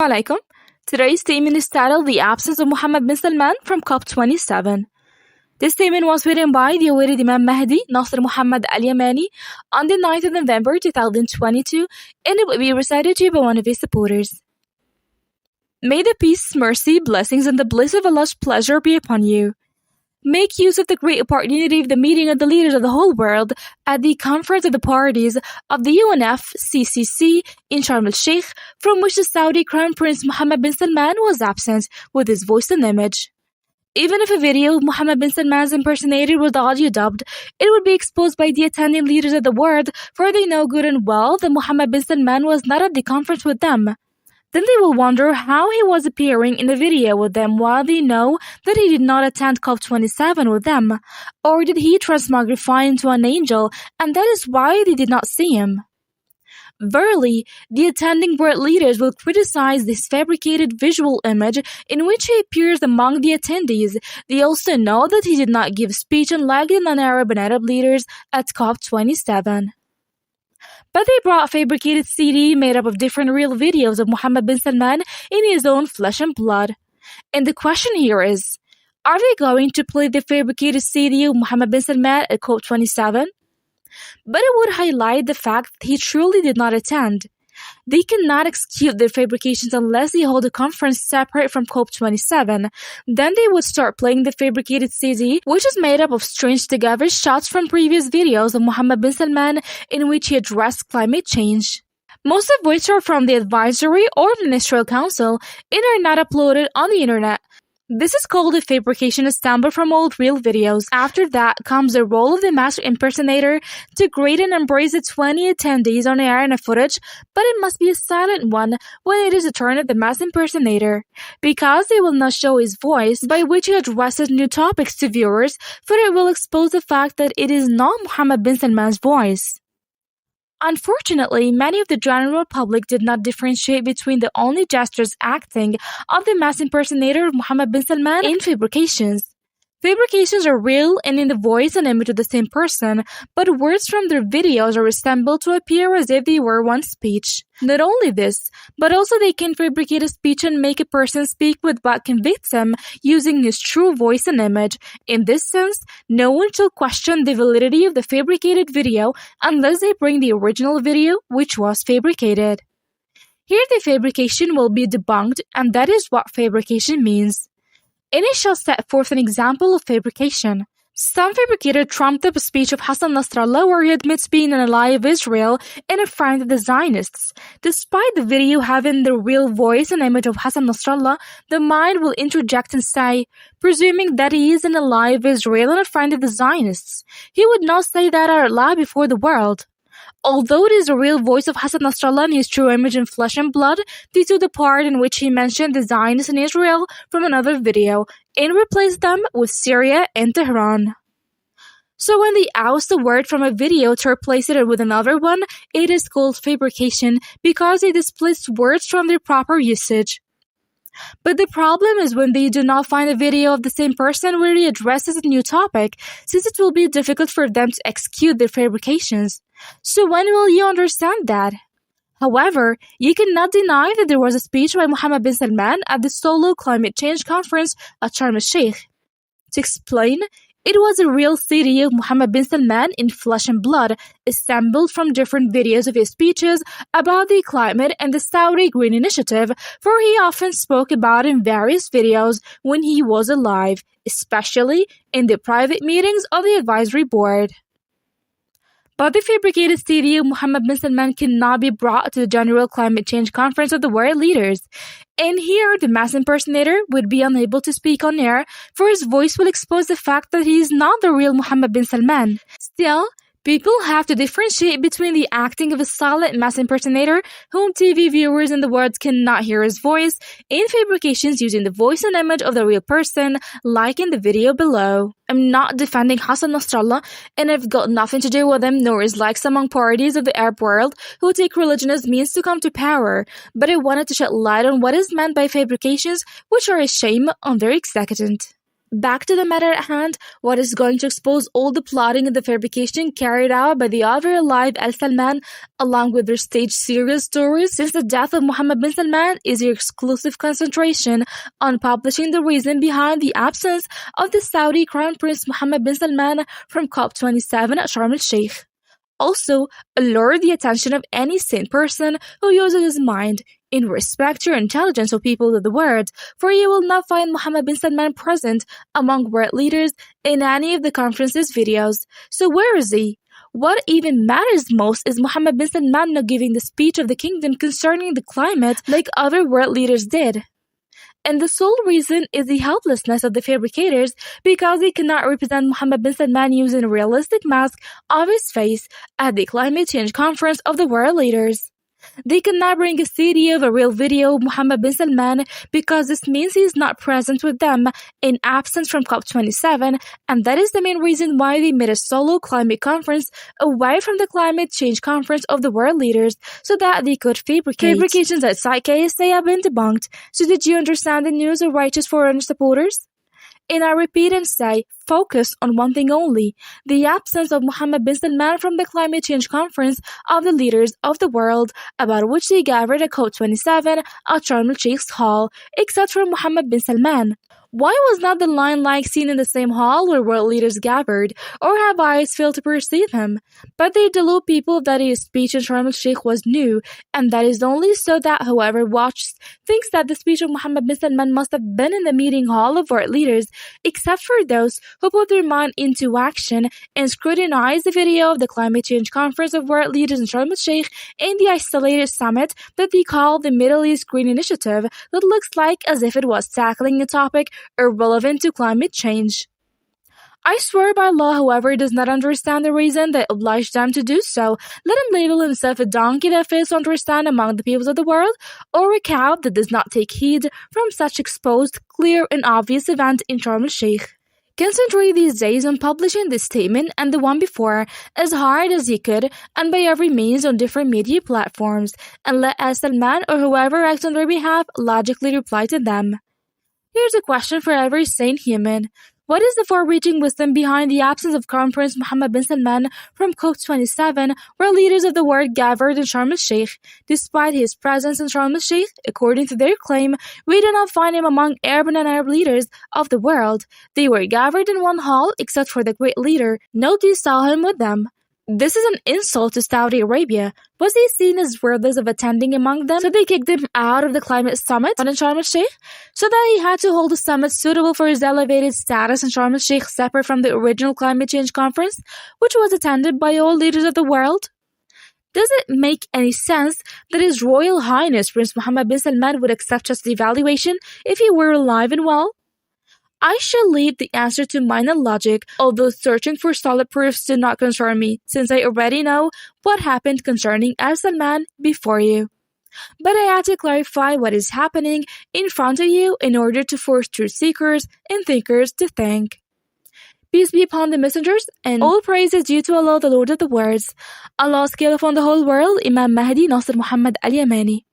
Alaikum. Today's statement is titled The Absence of Mohammed bin Salman from COP27. This statement was written by the awaited Imam Mahdi Nasser Mohammed al-Yamani on the 9th of November 2022, and it will be recited to you by one of his supporters. May the peace, mercy, blessings, and the bliss of Allah's pleasure be upon you. Make use of the great opportunity of the meeting of the leaders of the whole world at the Conference of the Parties of the UNFCCC in Sharm el-Sheikh, from which the Saudi Crown Prince Mohammed bin Salman was absent with his voice and image. Even if a video of Mohammed bin Salman's impersonator was audio dubbed, it would be exposed by the attending leaders of the world, for they know good and well that Mohammed bin Salman was not at the conference with them. Then they will wonder how he was appearing in the video with them while they know that he did not attend COP27 with them. Or did he transmogrify into an angel, and that is why they did not see him? Verily, the attending world leaders will criticize this fabricated visual image in which he appears among the attendees. They also know that he did not give speech unlike the non-Arab and Arab leaders at COP27. But they brought a fabricated CD made up of different real videos of Mohammed bin Salman in his own flesh and blood. And the question here is, are they going to play the fabricated CD of Mohammed bin Salman at COP27? But it would highlight the fact that he truly did not attend. They cannot execute their fabrications unless they hold a conference separate from COP27. Then they would start playing the fabricated CD, which is made up of stringed together shots from previous videos of Mohammed bin Salman in which he addressed climate change. Most of which are from the advisory or ministerial council and are not uploaded on the internet. This is called a fabrication assembled from old real videos. After that comes the role of the master impersonator to greet and embrace the 20 attendees on air in a footage, but it must be a silent one when it is the turn of the master impersonator, because they will not show his voice by which he addresses new topics to viewers, for it will expose the fact that it is not Mohammed bin Salman's voice. Unfortunately, many of the general public did not differentiate between the only gestures acting of the mass impersonator of Mohammed bin Salman and fabrications. Fabrications are real and in the voice and image of the same person, but words from their videos are assembled to appear as if they were one speech. Not only this, but also they can fabricate a speech and make a person speak with what convicts him using his true voice and image. In this sense, no one shall question the validity of the fabricated video unless they bring the original video, which was fabricated. Here the fabrication will be debunked, and that is what fabrication means. And it shall set forth an example of fabrication. Some fabricator trumped up a speech of Hassan Nasrallah where he admits being an ally of Israel and a friend of the Zionists. Despite the video having the real voice and image of Hassan Nasrallah, the mind will interject and say, presuming that he is an ally of Israel and a friend of the Zionists. He would not say that out loud before the world. Although it is the real voice of Hassan Nasrallah in his true image in flesh and blood, they took the part in which he mentioned the Zionists in Israel from another video and replaced them with Syria and Tehran. So when they oust the word from a video to replace it with another one, it is called fabrication because they displaced words from their proper usage. But the problem is when they do not find a video of the same person where he addresses a new topic, since it will be difficult for them to execute their fabrications. So when will you understand that? However, you cannot deny that there was a speech by Mohammed bin Salman at the solo climate change conference at Sharm el-Sheikh. To explain, it was a real CD of Mohammed bin Salman in flesh and blood, assembled from different videos of his speeches about the climate and the Saudi Green Initiative, for he often spoke about in various videos when he was alive, especially in the private meetings of the advisory board. But the fabricated CD of Mohammed bin Salman cannot be brought to the General Climate Change Conference of the world leaders. And here, the mass impersonator would be unable to speak on air, for his voice will expose the fact that he is not the real Mohammed bin Salman. Still, people have to differentiate between the acting of a silent mass impersonator, whom TV viewers in the world cannot hear his voice, and fabrications using the voice and image of the real person, like in the video below. I'm not defending Hassan Nasrallah, and I've got nothing to do with him, nor his likes among parties of the Arab world who take religion as means to come to power, but I wanted to shed light on what is meant by fabrications, which are a shame on their executant. Back to the matter at hand, what is going to expose all the plotting and the fabrication carried out by the ever-alive al-Salman, along with their staged serial stories since the death of Mohammed bin Salman, is your exclusive concentration on publishing the reason behind the absence of the Saudi Crown Prince Mohammed bin Salman from COP27 at Sharm el-Sheikh. Also, allure the attention of any sane person who uses his mind in respect to your intelligence, O people of the world, for you will not find Mohammed bin Salman present among world leaders in any of the conference's videos. So where is he? What even matters most is Mohammed bin Salman not giving the speech of the kingdom concerning the climate like other world leaders did. And the sole reason is the helplessness of the fabricators because they cannot represent Mohammed bin Salman using a realistic mask of his face at the climate change conference of the world leaders. They cannot bring a CD of a real video of Mohammed bin Salman because this means he is not present with them in absence from COP27, and that is the main reason why they made a solo climate conference away from the climate change conference of the world leaders so that they could fabricate. Fabrications outside KSA have been debunked. So did you understand the news of righteous foreigner supporters? And I repeat and say, focus on one thing only, the absence of Mohammed bin Salman from the climate change conference of the leaders of the world, about which they gathered at COP27 at Sharm el-Sheikh's hall, except for Mohammed bin Salman. Why was not the lion-like seen in the same hall where world leaders gathered, or have eyes failed to perceive him? But they delude people that his speech in Sharm el-Sheikh was new, and that is only so that whoever watches thinks that the speech of Mohammed bin Salman must have been in the meeting hall of world leaders, except for those who put their mind into action and scrutinize the video of the climate change conference of world leaders in Sharm el-Sheikh and the isolated summit that they call the Middle East Green Initiative that looks like as if it was tackling a topic irrelevant to climate change. I swear by Allah, whoever does not understand the reason that obliged them to do so, let him label himself a donkey that fails to understand among the peoples of the world, or a cow that does not take heed from such exposed, clear, and obvious event in Sharm el-Sheikh. Concentrate these days on publishing this statement and the one before as hard as he could and by every means on different media platforms, and let al-Salman or whoever acts on their behalf logically reply to them. Here's a question for every sane human. What is the far-reaching wisdom behind the absence of Crown Prince Mohammed bin Salman from COP27, where leaders of the world gathered in Sharm el-Sheikh? Despite his presence in Sharm el-Sheikh, according to their claim, we do not find him among Arab and Arab leaders of the world. They were gathered in one hall, except for the great leader. Nobody saw him with them. This is an insult to Saudi Arabia. Was he seen as worthless of attending among them, so they kicked him out of the climate summit in Sharm el-Sheikh, so that he had to hold a summit suitable for his elevated status in Sharm el-Sheikh separate from the original climate change conference, which was attended by all leaders of the world? Does it make any sense that His Royal Highness Prince Mohammed bin Salman would accept such devaluation if he were alive and well? I shall leave the answer to mind and logic, although searching for solid proofs did not concern me, since I already know what happened concerning al-Salman before you. But I had to clarify what is happening in front of you in order to force truth seekers and thinkers to think. Peace be upon the messengers, and all praise is due to Allah, the Lord of the worlds. Allah's caliph on the whole world, Imam Mahdi Nasser Mohammed al-Yamani.